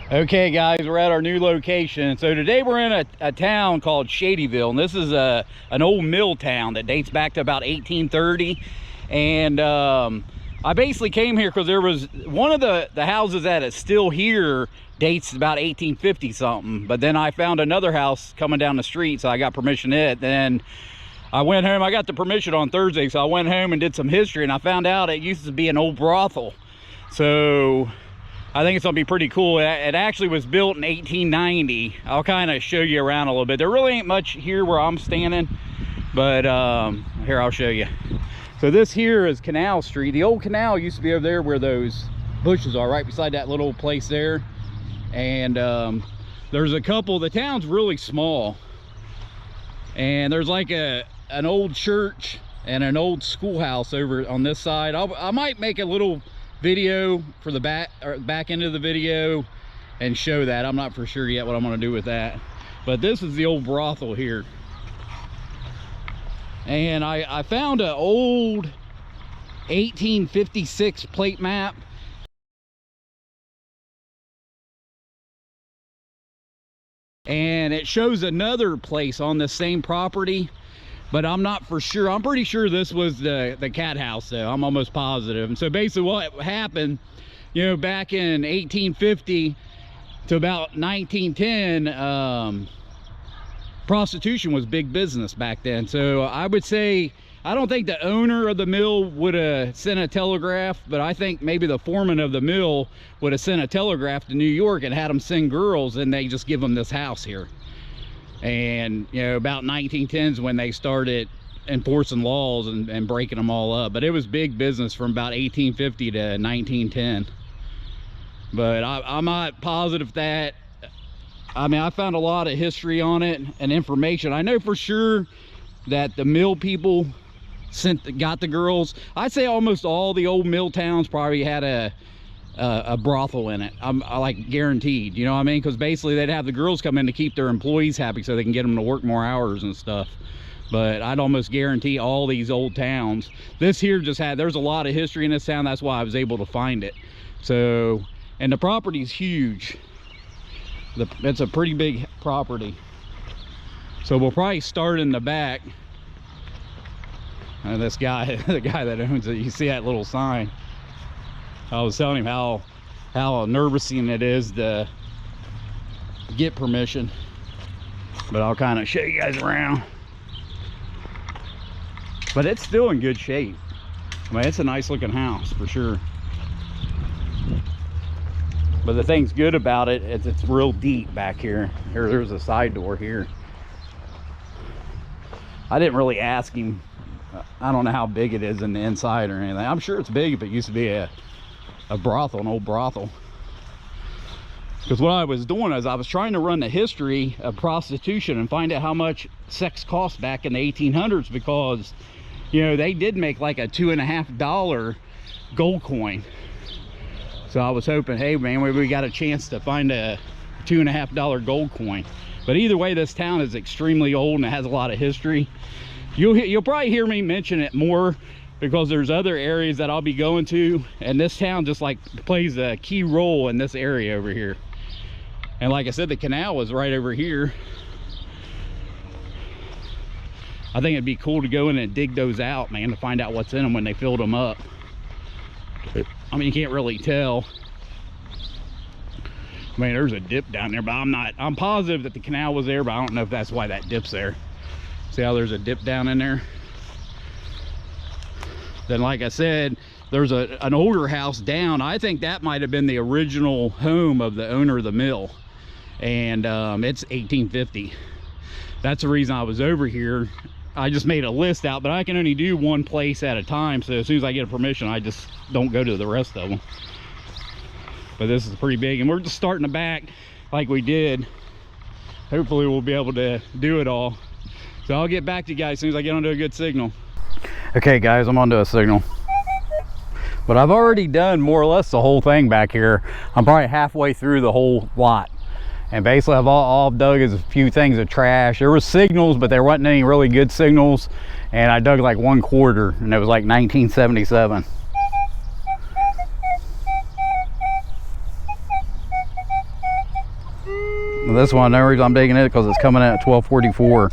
Okay guys, we're at our new location. So today we're in a town called Shadyville, and this is an old mill town that dates back to about 1830. And I basically came here because there was one of the houses that is still here dates about 1850 something, but then I found another house coming down the street, so I got permission to it. Then I went home. I got the permission on Thursday, so I went home and did some history, and I found out it used to be an old brothel. So I think it's gonna be pretty cool. It actually was built in 1890. I'll kind of show you around a little bit. There really ain't much here where I'm standing, but here, I'll show you. So this here is Canal Street. The old canal used to be over there where those bushes are, right beside that little place there. And there's a couple, the town's really small, and there's like an old church and an old schoolhouse over on this side. I might make a little video for the back end of the video and show that. I'm not for sure yet what I'm going to do with that, but this is the old brothel here. And I found an old 1856 plate map, and it shows another place on the same property, but I'm not for sure. I'm pretty sure this was the cat house though. I'm almost positive. And so basically what happened, you know, back in 1850 to about 1910, prostitution was big business back then. So I would say, I don't think the owner of the mill would have sent a telegraph, but I think maybe the foreman of the mill would have sent a telegraph to New York and had them send girls, and they just give them this house here. And you know, about 1910s when they started enforcing laws and breaking them all up. But it was big business from about 1850 to 1910. But I'm not positive that, I mean, I found a lot of history on it and information. I know for sure that the mill people got the girls. I'd say almost all the old mill towns probably had a brothel in it. I like guaranteed, you know what I mean? Because basically they'd have the girls come in to keep their employees happy so they can get them to work more hours and stuff. But I'd almost guarantee all these old towns. This here just had, there's a lot of history in this town. That's why I was able to find it. So, and the property's huge. It's a pretty big property. So we'll probably start in the back. And this guy, the guy that owns it, you see that little sign. I was telling him how nervous-ing it is to get permission, but I'll kind of show you guys around. But it's still in good shape. I mean, it's a nice looking house for sure. But the thing's good about it is it's real deep back here. There's a side door here. I didn't really ask him. I don't know how big it is in the inside or anything. I'm sure it's big if it used to be a brothel, an old brothel. Because what I was doing is I was trying to run the history of prostitution and find out how much sex cost back in the 1800s, because you know they did make like a $2.50 gold coin. So I was hoping, hey man, we got a chance to find a $2.50 gold coin. But either way, this town is extremely old and it has a lot of history. You'll probably hear me mention it more because there's other areas that I'll be going to, and this town just like plays a key role in this area over here. And like I said, the canal was right over here. I think it'd be cool to go in and dig those out, man, to find out what's in them when they filled them up. I mean, you can't really tell. I mean, there's a dip down there, but I'm positive that the canal was there, but I don't know if that's why that dip's there. See how there's a dip down in there? Then like I said, there's an older house down. I think that might have been the original home of the owner of the mill, and it's 1850. That's the reason I was over here. I just made a list out, but I can only do one place at a time, so as soon as I get a permission, I just don't go to the rest of them. But this is pretty big, and we're just starting the back like we did. Hopefully we'll be able to do it all. So I'll get back to you guys as soon as I get onto a good signal. Okay guys, I'm onto a signal. But I've already done more or less the whole thing back here. I'm probably halfway through the whole lot. And basically all I've dug is a few things of trash. There was signals, but there wasn't any really good signals. And I dug like 1/4, and it was like 1977. This one, the reason I'm digging it because it's coming in at 1244,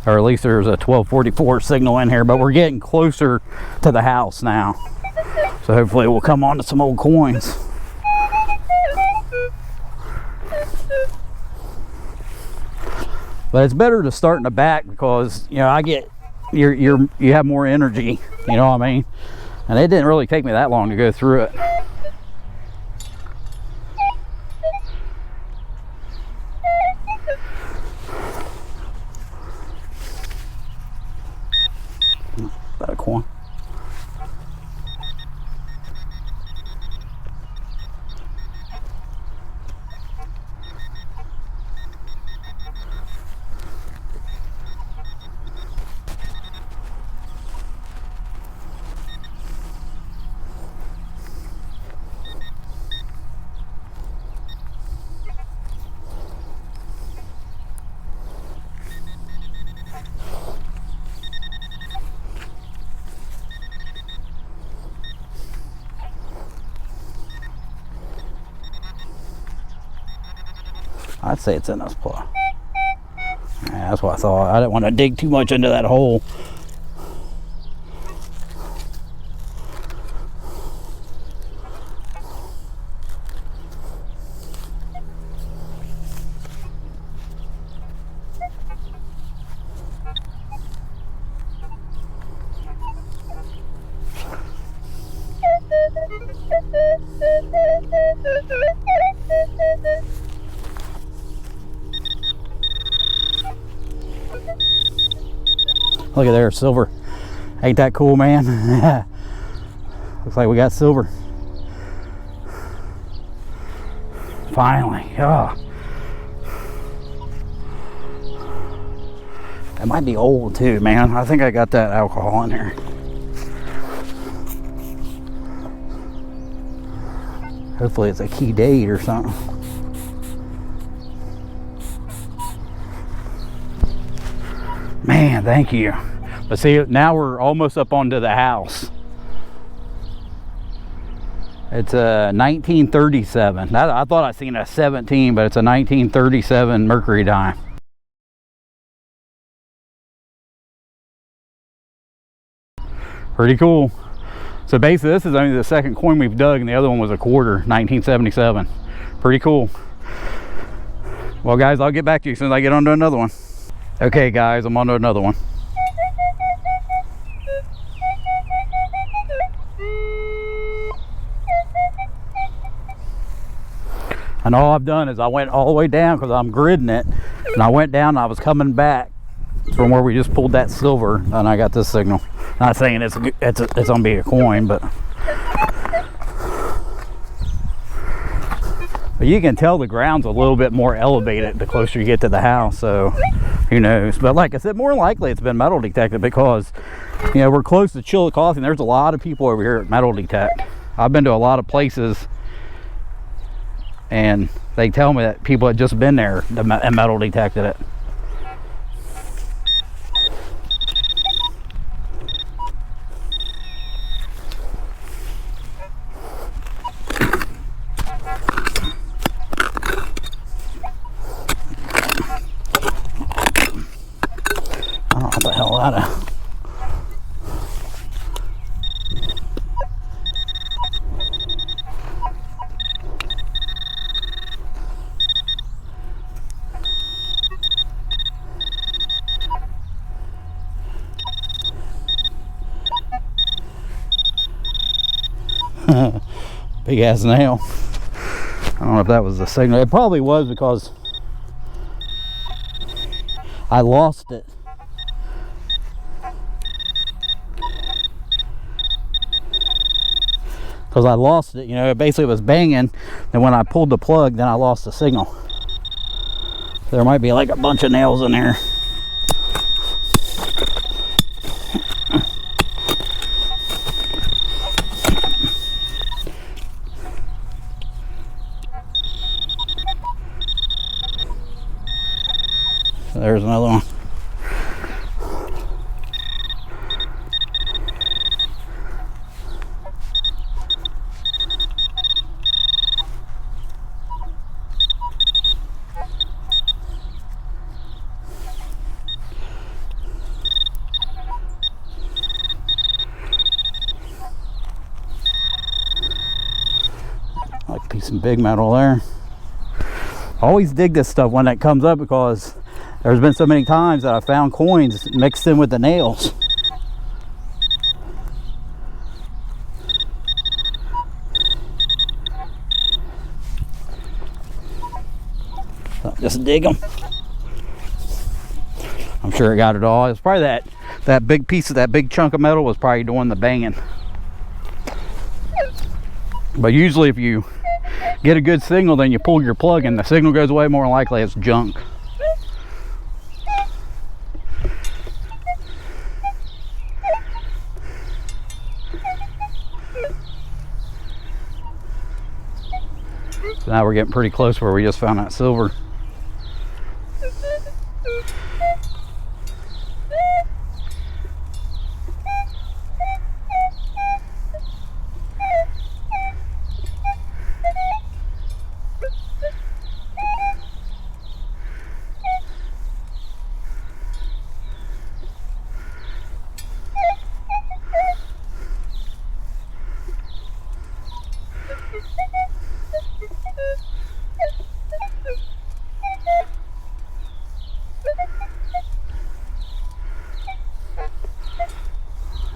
or at least there's a 1244 signal in here. But we're getting closer to the house now, so hopefully we'll come on to some old coins. But it's better to start in the back because, you know, I get you have more energy, you know what I mean? And it didn't really take me that long to go through it. About a coin. I'd say it's in this plot. Yeah, that's what I thought. I didn't want to dig too much into that hole. Look at there, silver. Ain't that cool, man? Looks like we got silver. Finally. Oh. It might be old too, man. I think I got that alcohol in here. Hopefully it's a key date or something. Man, thank you. But see, now we're almost up onto the house. It's a 1937. I thought I seen a 17, but it's a 1937 mercury dime. Pretty cool. So basically this is only the second coin we've dug, and the other one was a quarter, 1977. Pretty cool. Well guys, I'll get back to you as soon as I get onto another one. Okay guys, I'm onto another one. And all I've done is I went all the way down because I'm gridding it, and I went down and I was coming back from where we just pulled that silver, and I got this signal. Not saying it's gonna be a coin, but you can tell the ground's a little bit more elevated the closer you get to the house, so who knows. But like I said, more likely it's been metal detected because, you know, we're close to Chillicothe, and there's a lot of people over here at metal detect. I've been to a lot of places and they tell me that people had just been there and metal detected it. I don't know what the hell that is. Big ass nail. I don't know if that was the signal. It probably was because I lost it. Because I lost it, you know, it basically was banging, and when I pulled the plug, then I lost the signal. There might be like a bunch of nails in there. There's another one. Like piece of big metal there. I always dig this stuff when it comes up because there's been so many times that I found coins mixed in with the nails. So just dig them. I'm sure it got it all. It's probably that big piece of that big chunk of metal was probably doing the banging. But usually if you get a good signal, then you pull your plug and the signal goes away, more than likely it's junk. So now we're getting pretty close where we just found that silver.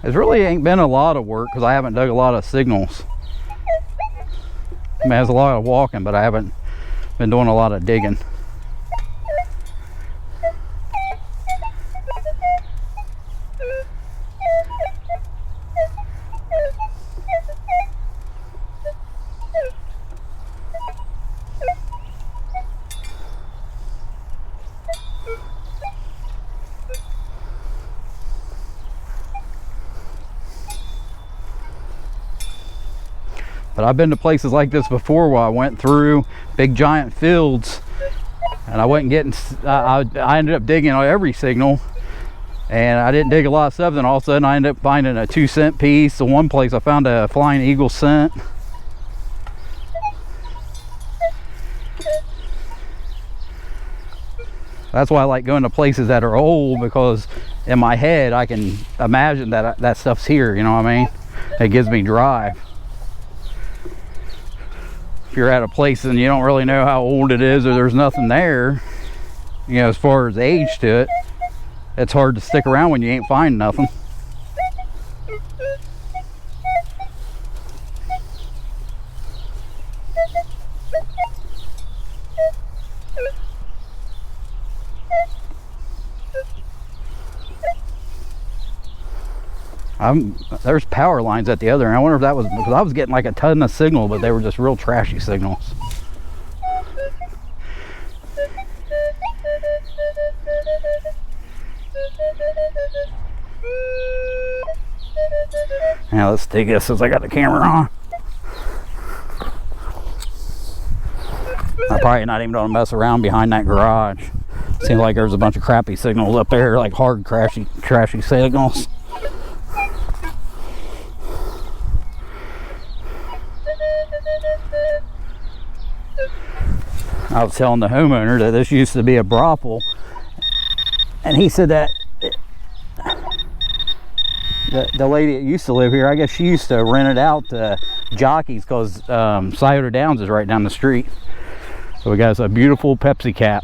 It really ain't been a lot of work because I haven't dug a lot of signals. I mean, there's a lot of walking, but I haven't been doing a lot of digging. But I've been to places like this before where I went through big giant fields and I wasn't getting, I ended up digging on every signal and I didn't dig a lot of stuff. Then all of a sudden I ended up finding a 2-cent piece. The one place I found a flying eagle cent. That's why I like going to places that are old, because in my head I can imagine that that stuff's here, you know what I mean? It gives me drive. If you're at a place and you don't really know how old it is or there's nothing there, you know, as far as age to it, it's hard to stick around when you ain't finding nothing. There's power lines at the other end. I wonder if that was because I was getting like a ton of signal, but they were just real trashy signals. Now let's dig this since I got the camera on. I'm probably not even gonna mess around behind that garage. Seems like there's a bunch of crappy signals up there, like hard trashy signals. I was telling the homeowner that this used to be a brothel, and he said that the lady that used to live here, I guess she used to rent it out to jockeys, because Scioto Downs is right down the street. So we got a beautiful Pepsi cap.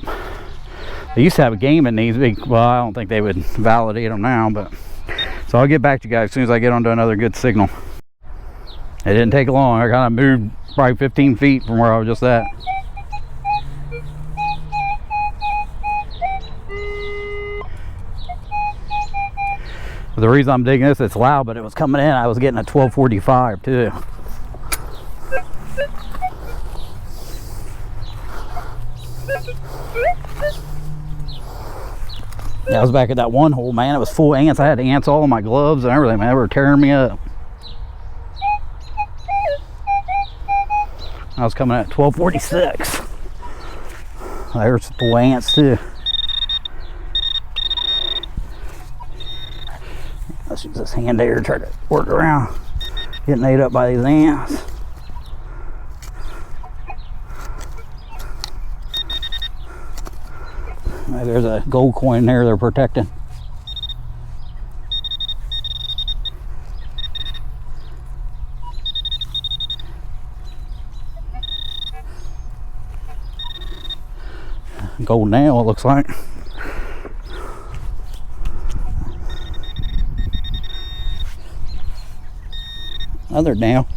They used to have a game in these big, well, I don't think they would validate them now, but so I'll get back to you guys as soon as I get onto another good signal. It didn't take long. I kind of moved probably 15 feet from where I was just at. But the reason I'm digging this, it's loud, but it was coming in. I was getting a 1245 too. Yeah, I was back at that one hole, man. It was full of ants. I had ants all in my gloves and everything, man. They were tearing me up. I was coming at 1246. There's full of ants too. Let's use this hand there to try to work around getting ate up by these ants. There's a gold coin there they're protecting. Gold nail, it looks like. Another nail.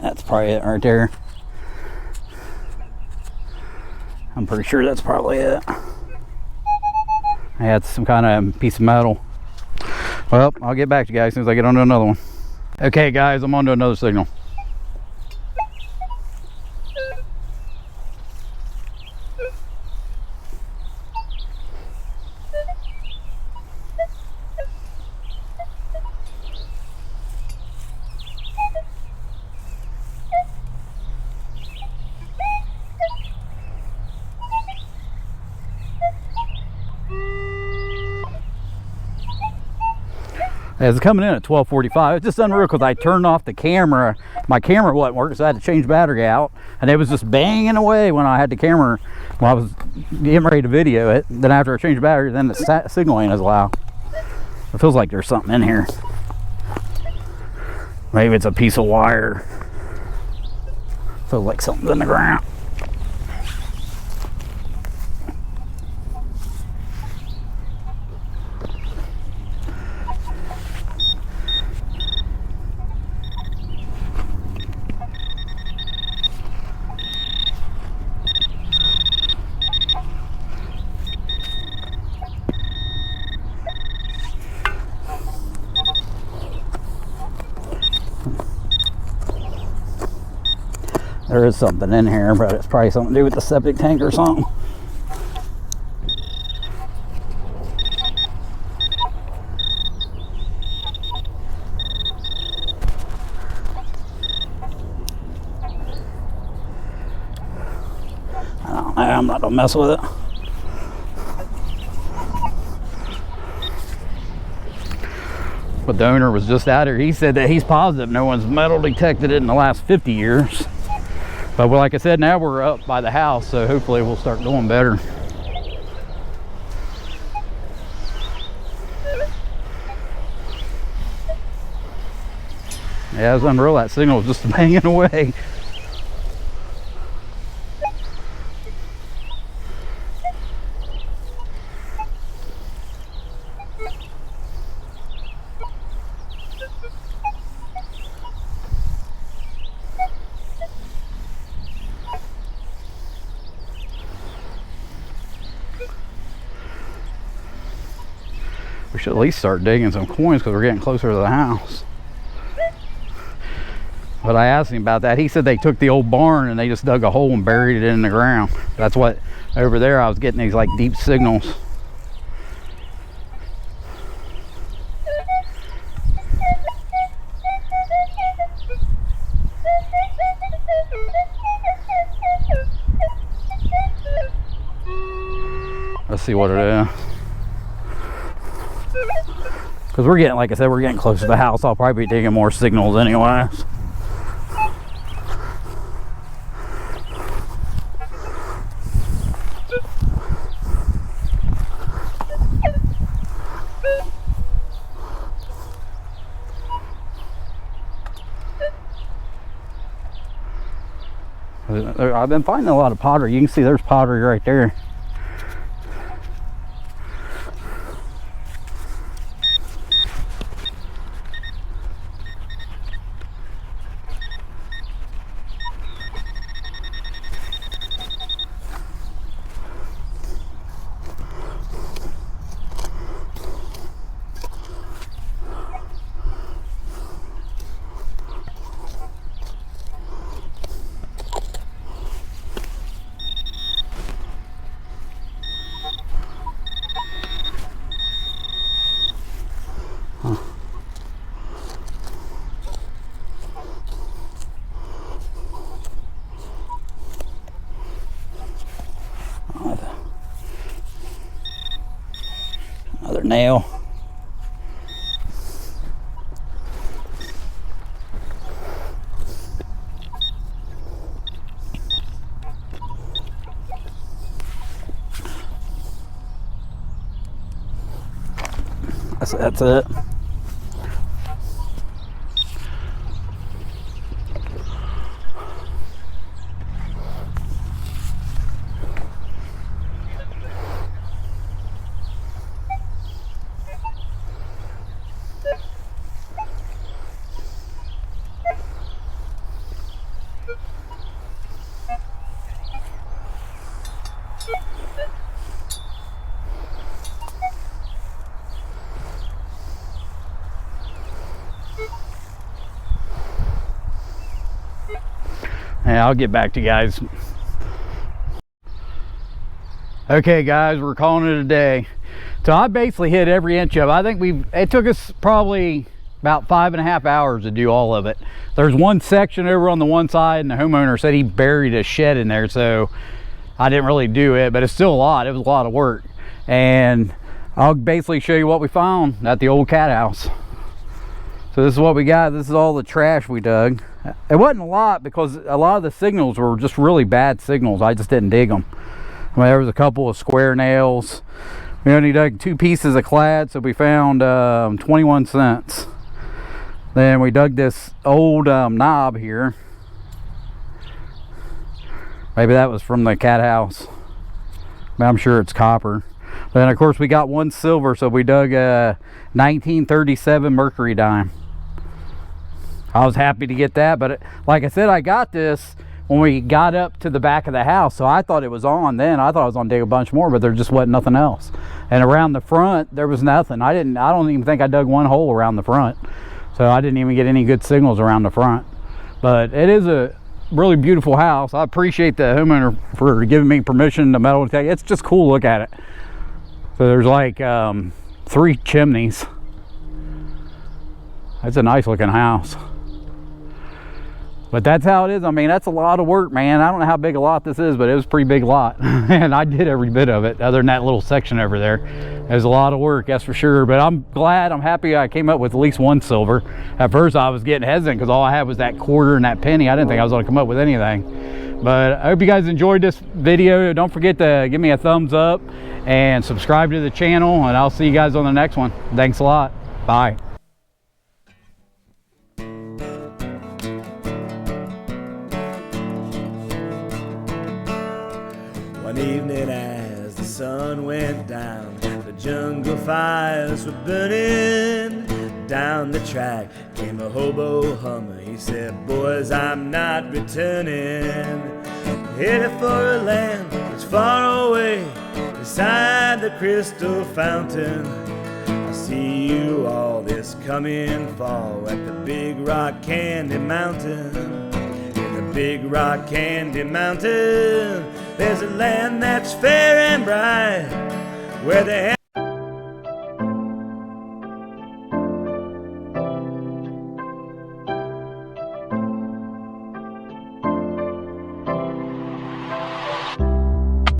That's probably it right there. I'm pretty sure that's probably it. Yeah, it's some kind of piece of metal. Well, I'll get back to you guys as soon as I get onto another one. Okay guys, I'm onto another signal. It's coming in at 12:45. It's just unreal because I turned off the camera. My camera wasn't working, so I had to change battery out, and it was just banging away when I had the camera. When I was getting ready to video it, then after I changed the battery, then the signal ain't as loud. It feels like there's something in here. Maybe it's a piece of wire. Feels like something's in the ground. There is something in here, but it's probably something to do with the septic tank or something. I don't know, I'm not gonna mess with it. But the owner was just out here. He said that he's positive no one's metal detected it in the last 50 years. But like I said, now we're up by the house, so hopefully we'll start doing better. Yeah, it was unreal. That signal was just banging away. We should at least start digging some coins because we're getting closer to the house. But I asked him about that. He said they took the old barn and they just dug a hole and buried it in the ground. That's what, over there I was getting these like deep signals. Let's see what it is. Because we're getting, like I said, we're getting close to the house. I'll probably be digging more signals anyways. I've been finding a lot of pottery. You can see there's pottery right there. Another nail. That's it. Yeah, I'll get back to you guys. Okay guys, we're calling it a day. So I basically hit every inch of it. I think it took us probably about 5.5 hours to do all of it. There's one section over on the one side and the homeowner said he buried a shed in there, so I didn't really do it, but it's still a lot. It was a lot of work. And I'll basically show you what we found at the old cat house. So this is what we got. This is all the trash we dug. It wasn't a lot because a lot of the signals were just really bad signals. I just didn't dig them. I mean, there was a couple of square nails. We only dug 2 pieces of clad, so we found 21 cents. Then we dug this old knob here. Maybe that was from the cat house. But I'm sure it's copper. Then of course we got 1 silver, so we dug a 1937 mercury dime. I was happy to get that, but like I said, I got this when we got up to the back of the house, so I thought it was on then. I thought I was gonna dig a bunch more, but there just wasn't nothing else. And around the front there was nothing. I don't even think I dug 1 hole around the front, so I didn't even get any good signals around the front. But it is a really beautiful house. I appreciate the homeowner for giving me permission to metal detect. It's just cool to look at it. So there's like 3 chimneys. That's a nice looking house. But that's how it is. I mean, that's a lot of work, man. I don't know how big a lot this is, but it was a pretty big lot. And I did every bit of it, other than that little section over there. It was a lot of work, that's for sure. But I'm glad, I'm happy I came up with at least 1 silver. At first I was getting hesitant because all I had was that quarter and that penny. I didn't think I was gonna come up with anything. But I hope you guys enjoyed this video. Don't forget to give me a thumbs up and subscribe to the channel, and I'll see you guys on the next one. Thanks a lot. Bye. One evening as the sun went down, the jungle fires were burning. Down the track came a hobo hummer. He said, "Boys, I'm not returning. Headed for a land that's far away, beside the crystal fountain. I see you all this coming fall at the Big Rock Candy Mountain. In the Big Rock Candy Mountain, there's a land that's fair and bright, where the